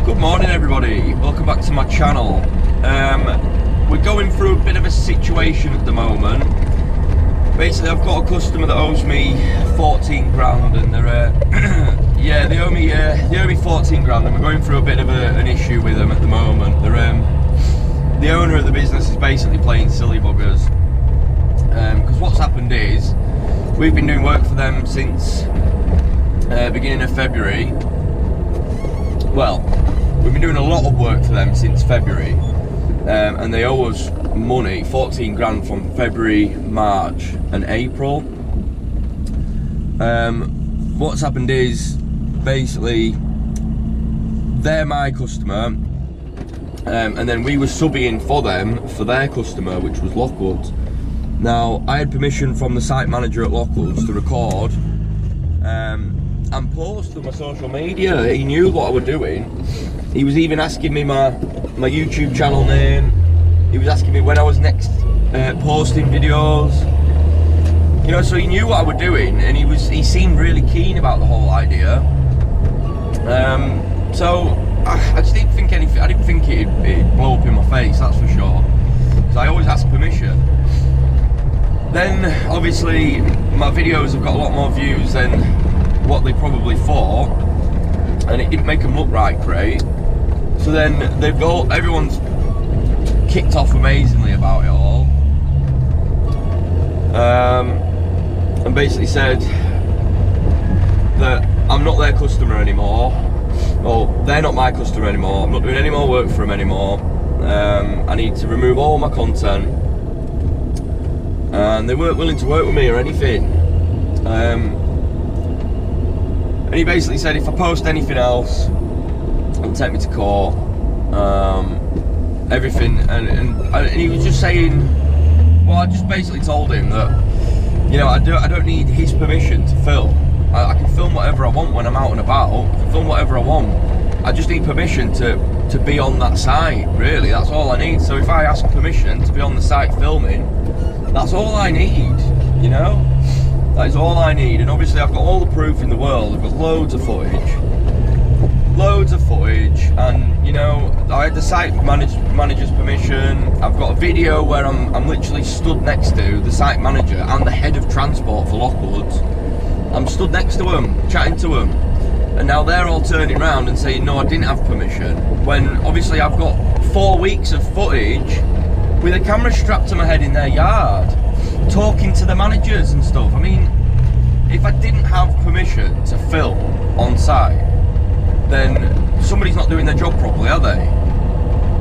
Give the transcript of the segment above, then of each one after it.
Good morning everybody, welcome back to my channel. We're going through a bit of a situation at the moment. Basically I've got a customer that owes me 14 grand and they're yeah, they owe me 14 grand and we're going through a bit of an issue with them at the moment. The owner of the business is basically playing silly buggers, because what's happened is we've been doing work for them since beginning of February. Well, we've been doing a lot of work for them since February, and they owe us money, 14 grand from February, March and April. What's happened is basically they're my customer, and then we were subbing for them for their customer, which was Lockwoods. Now I had permission from the site manager at Lockwoods to record and post on my social media. He knew what I was doing. He was even asking me my YouTube channel name. He was asking me when I was next posting videos. You know, so he knew what I was doing, and he seemed really keen about the whole idea. So I just didn't think anything. I didn't think it'd blow up in my face, that's for sure. Because I always ask permission. Then obviously my videos have got a lot more views than what they probably thought, and it didn't make them look right great. So then everyone's kicked off amazingly about it all, and basically said that I'm not their customer anymore. Well, they're not my customer anymore. I'm not doing any more work for them anymore. I need to remove all my content, and they weren't willing to work with me or anything. And he basically said if I post anything else, it'll take me to court. Everything, and he was just saying, well, I just basically told him that, you know, I don't need his permission to film. I can film whatever I want when I'm out and about. I can film whatever I want. I just need permission to be on that site, really. That's all I need. So if I ask permission to be on the site filming, that's all I need, you know? That is all I need. And obviously I've got all the proof in the world. I've got loads of footage, and you know, I had the site manager's permission. I've got a video where I'm literally stood next to the site manager and the head of transport for Lockwoods. I'm stood next to them, chatting to them, and now they're all turning around and saying no, I didn't have permission, when obviously I've got 4 weeks of footage with a camera strapped to my head in their yard, talking to the managers and stuff. I mean, if I didn't have permission to film on site, then somebody's not doing their job properly, are they?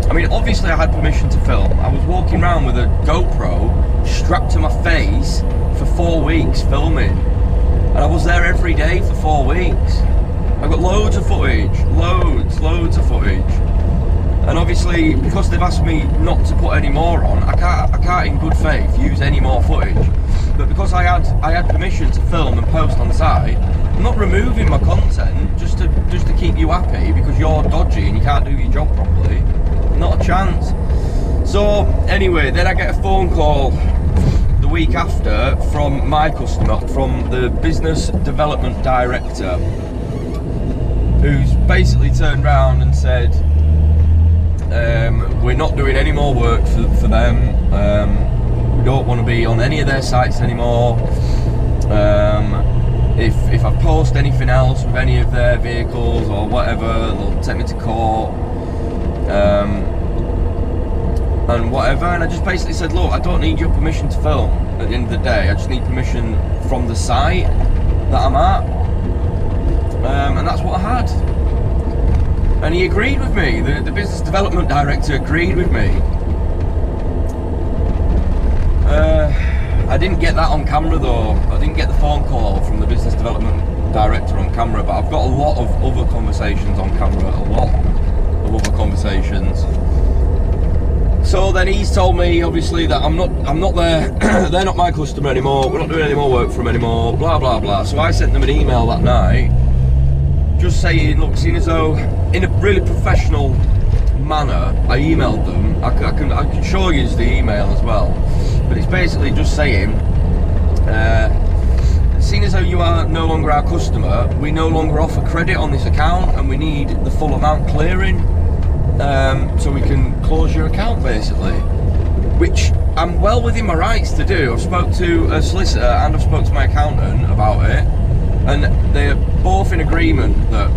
I mean, obviously I had permission to film. I was walking around with a GoPro strapped to my face for 4 weeks filming, and I was there every day for 4 weeks. I've got loads of footage, loads of footage. And obviously, because they've asked me not to put any more on, I can't in good faith use any more footage. But because I had permission to film and post on site, I'm not removing my content just to keep you happy because you're dodgy and you can't do your job properly. Not a chance. So anyway, then I get a phone call the week after from my customer, from the business development director, who's basically turned around and said, we're not doing any more work for them. We don't want to be on any of their sites anymore. If I post anything else with any of their vehicles or whatever, they'll take me to court, and whatever. And I just basically said, look, I don't need your permission to film at the end of the day. I just need permission from the site that I'm at, and that's what I had. And he agreed with me. The business development director agreed with me. I didn't get that on camera though. I didn't get the phone call from the business development director on camera, but I've got a lot of other conversations on camera, a lot of other conversations. So then he's told me, obviously, that I'm not their, they're not my customer anymore. We're not doing any more work for them anymore. Blah blah blah. So I sent them an email that night, just saying, look, seeing as though in a really professional manner, I emailed them. I can show you the email as well, but it's basically just saying, seeing as though you are no longer our customer, we no longer offer credit on this account, and we need the full amount clearing, so we can close your account, basically. Which I'm well within my rights to do. I've spoke to a solicitor and I've spoke to my accountant about it, and they're both in agreement that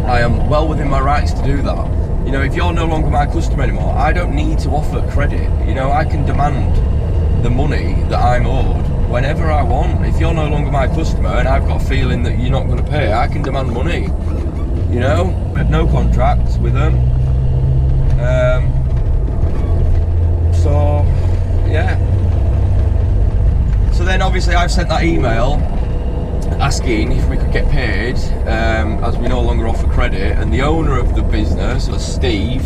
I am well within my rights to do that. You know, if you're no longer my customer anymore, I don't need to offer credit. You know, I can demand the money that I'm owed whenever I want. If you're no longer my customer and I've got a feeling that you're not going to pay, I can demand money. You know, I have no contract with them. So, yeah. So then obviously I've sent that email asking if we could get paid, as we no longer offer credit, and the owner of the business, Steve,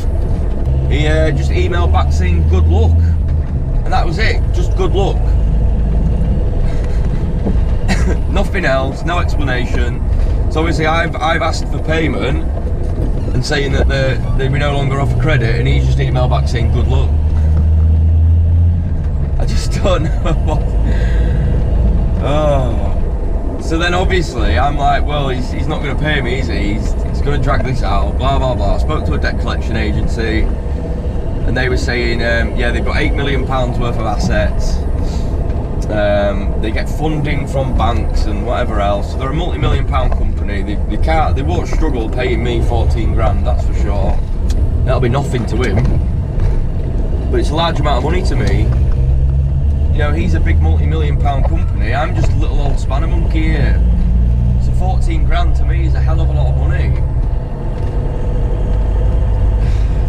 he just emailed back saying good luck, and that was it, just good luck. Nothing else, no explanation. So obviously I've asked for payment and saying that they no longer offer credit, and he's just emailed back saying good luck. I just don't know what. Oh. So then obviously I'm like, well, he's not going to pay me, is he? He's going to drag this out, blah blah blah. I spoke to a debt collection agency, and they were saying, yeah, they've got £8 million worth of assets. They get funding from banks and whatever else. So they're a multi-million-pound company. They won't struggle paying me 14 grand, that's for sure. That'll be nothing to him, but it's a large amount of money to me. You know, he's a big multi-million-pound company. I'm just a little old spanner monkey here. So 14 grand to me is a hell of a lot of money.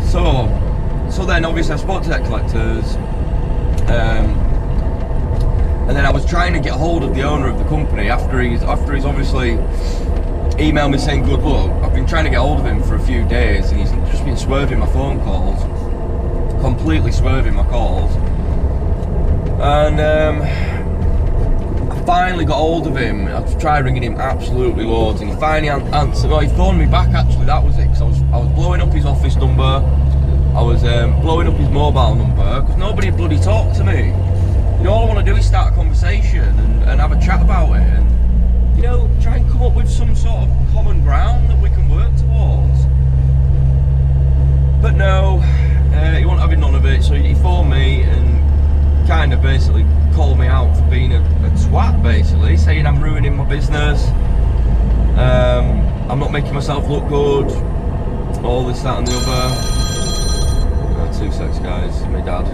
So then obviously I spoke to debt collectors, and then I was trying to get hold of the owner of the company after he's obviously emailed me saying good luck. I've been trying to get hold of him for a few days, and he's just been swerving my phone calls, completely swerving my calls. And I finally got hold of him. I tried ringing him absolutely loads, and he finally answered. Well, he phoned me back actually. That was it. Because I was blowing up his office number. I was blowing up his mobile number because nobody bloody talked to me. You know, all I want to do is start a conversation and have a chat about it, and you know, try and come up with some sort of common ground that we can work towards. But no, he wasn't having none of it. So he phoned me and kind of basically called me out for being a twat, basically saying I'm ruining my business, I'm not making myself look good, all this, that and the other. 2 secs guys, my dad.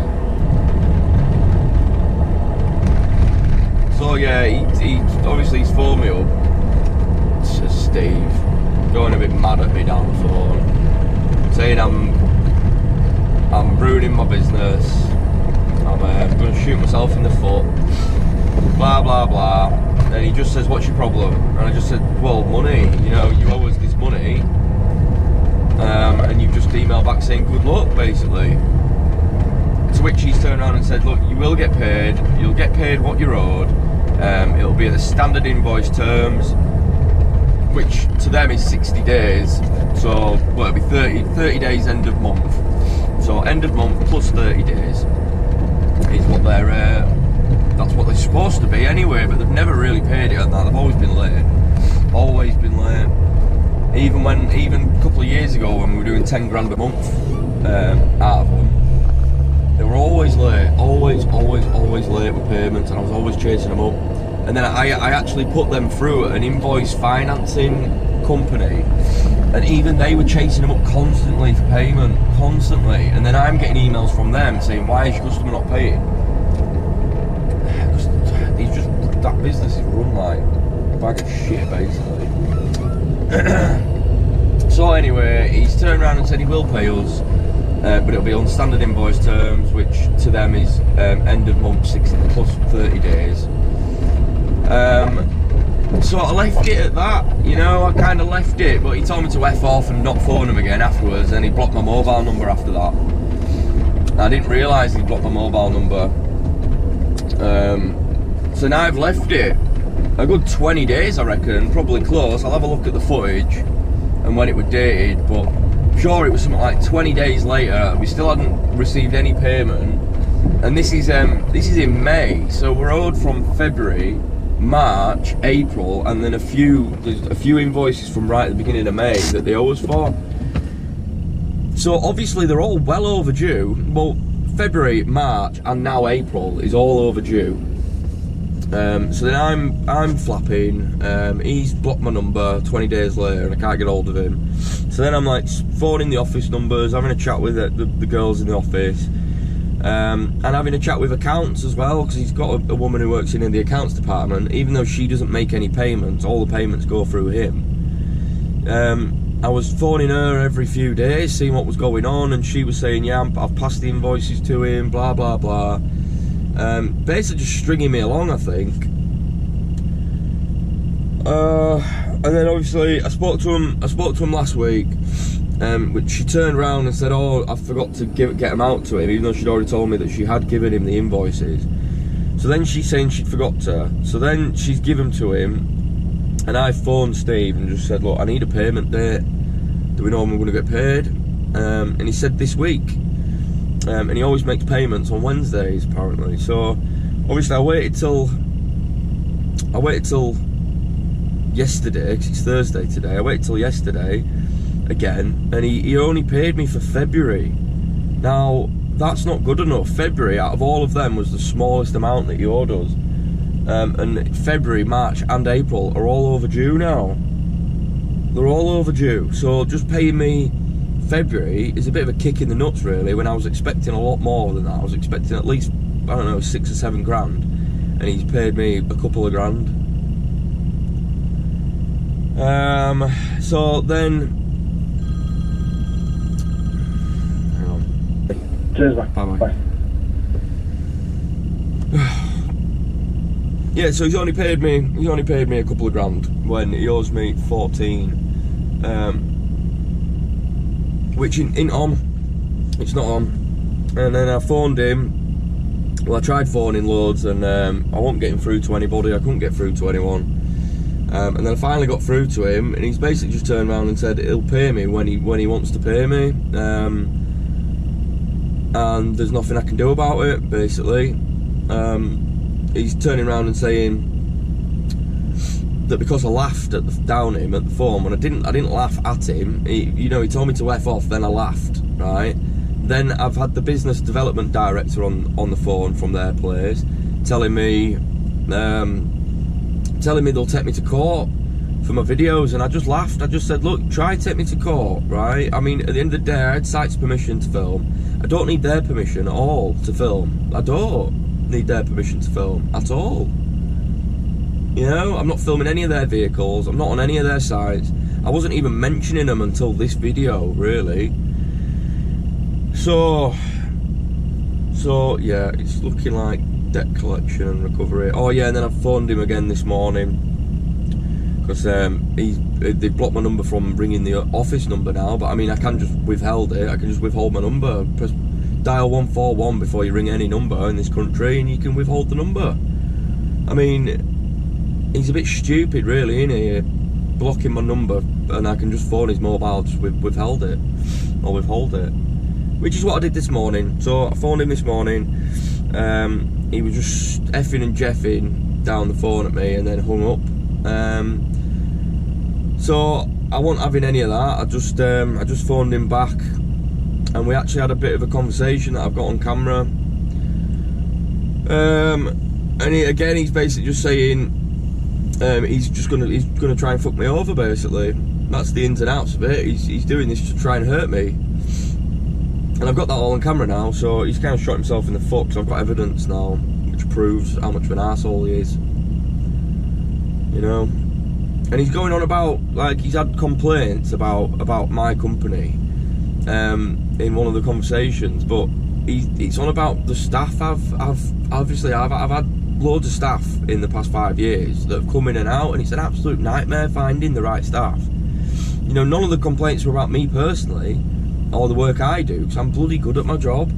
So yeah, he obviously he's phoned me up. It's just Steve going a bit mad at me down the phone, saying I'm ruining my business, I'm going to shoot myself in the foot, blah blah blah. And he just says, what's your problem? And I just said, well, money, you know, you owe us this money, and you've just emailed back saying good luck, basically. To which he's turned around and said, look, you will get paid, you'll get paid what you're owed, it'll be at the standard invoice terms, which to them is 60 days, so well, it'll be 30 days end of month, so end of month plus 30 days is what that's what they're supposed to be anyway, but they've never really paid it at that. They've always been late, even a couple of years ago when we were doing 10 grand a month out of them, they were always late, always late with payments, and I was always chasing them up. And then I actually put them through an invoice financing company, and even they were chasing them up constantly for payment, constantly. And then I'm getting emails from them saying, why is your customer not paying? Because that business is run like a bag of shit, basically. So anyway, he's turned around and said he will pay us, but it'll be on standard invoice terms, which to them is end of month 60 plus 30 days. So I left it at that, you know, I kind of left it, but he told me to F off and not phone him again afterwards, and he blocked my mobile number after that. I didn't realise he blocked my mobile number. So now I've left it a good 20 days, I reckon, probably close. I'll have a look at the footage and when it was dated, but I'm sure it was something like 20 days later. We still hadn't received any payment, and this is in May, so we're owed from February March, April, and then there's a few invoices from right at the beginning of May that they owe us for. So obviously they're all well overdue. Well, February, March, and now April is all overdue. So then I'm flapping. He's blocked my number 20 days later, and I can't get hold of him. So then I'm like phoning the office numbers, having a chat with the girls in the office, and having a chat with accounts as well, because he's got a woman who works in the accounts department. Even though she doesn't make any payments, all the payments go through him. I was phoning her every few days, seeing what was going on, and she was saying, yeah, I've passed the invoices to him, blah blah blah. Basically just stringing me along, I think. And then obviously I spoke to him last week, which she turned around and said, oh, I forgot to get them out to him, even though she'd already told me that she had given him the invoices. So then she's saying she'd forgot to. So then she's given to him, and I phoned Steve and just said, look, I need a payment date. Do we know when we're going to get paid? And he said this week. And he always makes payments on Wednesdays, apparently. So obviously I waited till yesterday, because it's Thursday today. I waited till yesterday again, and he only paid me for February. Now that's not good enough. February, out of all of them, was the smallest amount that he owed us. And February, March and April are all overdue now. They're all overdue. So just paying me February is a bit of a kick in the nuts, really, when I was expecting a lot more than that. I was expecting at least, I don't know, 6 or 7 grand, and he's paid me a couple of grand. So then, hang on. Cheers, mate. Bye. Yeah, so he's only paid me a couple of grand when he owes me 14. Which in on, it's not on. And then I phoned him. Well, I tried phoning loads, and I wasn't getting through to anybody. I couldn't get through to anyone. And then I finally got through to him, and he's basically just turned around and said he'll pay me when he wants to pay me. And there's nothing I can do about it, basically. He's turning around and saying that because I laughed down him at the phone, when I didn't laugh at him. He told me to F off, then I laughed, right? Then I've had the business development director on the phone from their place, telling me they'll take me to court for my videos, and I just laughed. I just said, look, try take me to court, right? I mean, at the end of the day, I had site's permission to film. I don't need their permission at all to film. I don't need their permission to film at all. You know, I'm not filming any of their vehicles. I'm not on any of their sites. I wasn't even mentioning them until this video, really. So yeah, it's looking like debt collection and recovery. Oh yeah, and then I phoned him again this morning, because they blocked my number from ringing the office number now. But I mean, I can just withhold it. I can just withhold my number. Press dial 141 before you ring any number in this country, and you can withhold the number. I mean, he's a bit stupid, really, isn't he? Blocking my number, and I can just phone his mobile, just withhold it, or withhold it. Which is what I did this morning. So I phoned him this morning. He was just effing and jeffing down the phone at me, and then hung up. So I wasn't having any of that. I just phoned him back, and we actually had a bit of a conversation that I've got on camera. And he's basically just saying he's gonna try and fuck me over, basically. That's the ins and outs of it. He's doing this to try and hurt me, and I've got that all on camera now. So he's kind of shot himself in the foot, because I've got evidence now which proves how much of an arsehole he is, you know. And he's going on about, like, he's had complaints about my company in one of the conversations, but it's on about the staff. I've had loads of staff in the past 5 years that have come in and out, and it's an absolute nightmare finding the right staff. You know, none of the complaints were about me personally or the work I do, because I'm bloody good at my job.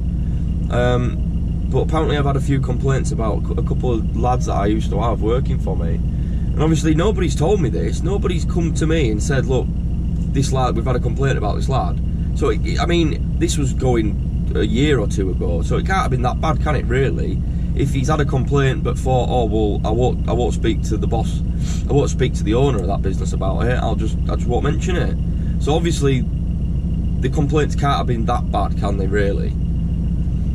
But apparently I've had a few complaints about a couple of lads that I used to have working for me, and obviously nobody's told me this. Nobody's come to me and said, look, this lad, we've had a complaint about this lad. So I mean, this was going a year or two ago, so it can't have been that bad, can it, really? if he's had a complaint but thought, oh well, I won't speak to the boss, I won't speak to the owner of that business about it, I just won't mention it. So obviously the complaints can't have been that bad, can they really?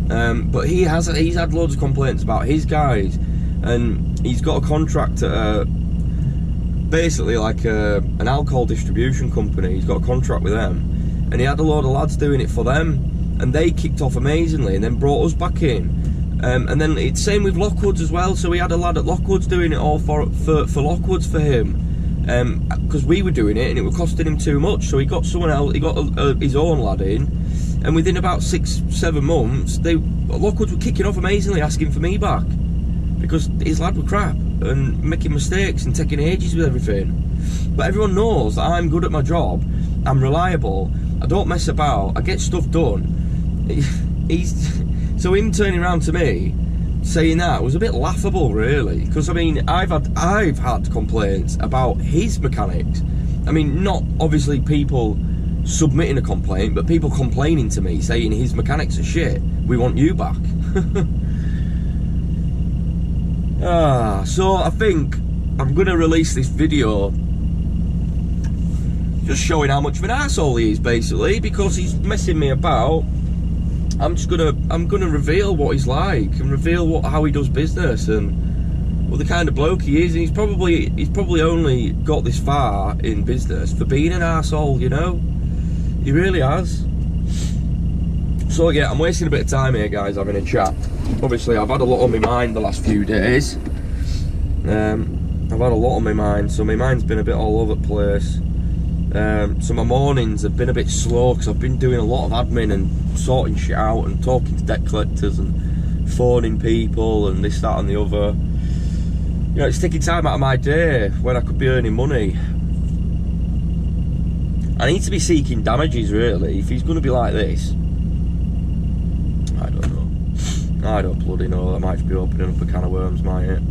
But he's had loads of complaints about his guys, and he's got a contract at basically like an alcohol distribution company. He's got a contract with them, and he had a load of lads doing it for them, and they kicked off amazingly and then brought us back in. And then it's same with Lockwoods as well. So we had a lad at Lockwoods doing it all for Lockwoods for him, because we were doing it and it was costing him too much. So he got someone else, he got his own lad in, and within about 6-7 months, Lockwoods were kicking off amazingly, asking for me back, because his lad were crap and making mistakes and taking ages with everything. But everyone knows that I'm good at my job, I'm reliable, I don't mess about, I get stuff done. So him turning around to me saying that was a bit laughable, really, because I mean I've had complaints about his mechanics. I mean, not obviously people submitting a complaint, but people complaining to me saying his mechanics are shit, we want you back. So I think I'm gonna release this video just showing how much of an arsehole he is, basically, because he's messing me about. I'm gonna reveal what he's like and reveal how he does business and what the kind of bloke he is. And he's probably only got this far in business for being an arsehole, you know. He really has. So yeah, I'm wasting a bit of time here, guys, having a chat. Obviously, I've had a lot on my mind the last few days. I've had a lot on my mind, so my mind's been a bit all over the place. So my mornings have been a bit slow because I've been doing a lot of admin and sorting shit out and talking to debt collectors and phoning people and this, that and the other. You know, it's taking time out of my day when I could be earning money. I need to be seeking damages, really, if he's going to be like this. I don't know. I don't bloody know. That might be opening up a can of worms, might it?